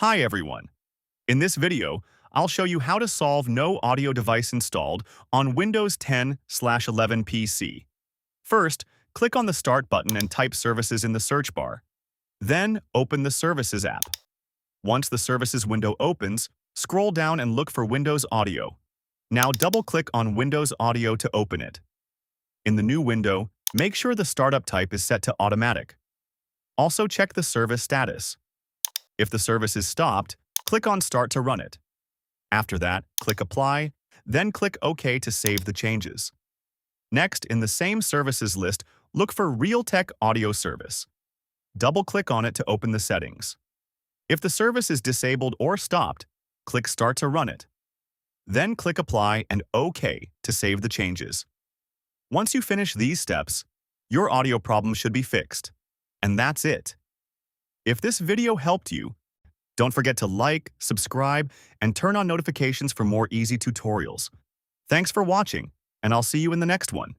Hi everyone. In this video, I'll show you how to solve no audio device installed on Windows 10/11 PC. First, click on the Start button and type Services in the search bar. Then, open the Services app. Once the Services window opens, scroll down and look for Windows Audio. Now double-click on Windows Audio to open it. In the new window, make sure the startup type is set to Automatic. Also check the service status. If the service is stopped, click on Start to run it. After that, click Apply, then click OK to save the changes. Next, in the same services list, look for Realtek Audio Service. Double-click on it to open the settings. If the service is disabled or stopped, click Start to run it. Then click Apply and OK to save the changes. Once you finish these steps, your audio problem should be fixed. And that's it. If this video helped you, don't forget to like, subscribe, and turn on notifications for more easy tutorials. Thanks for watching, and I'll see you in the next one.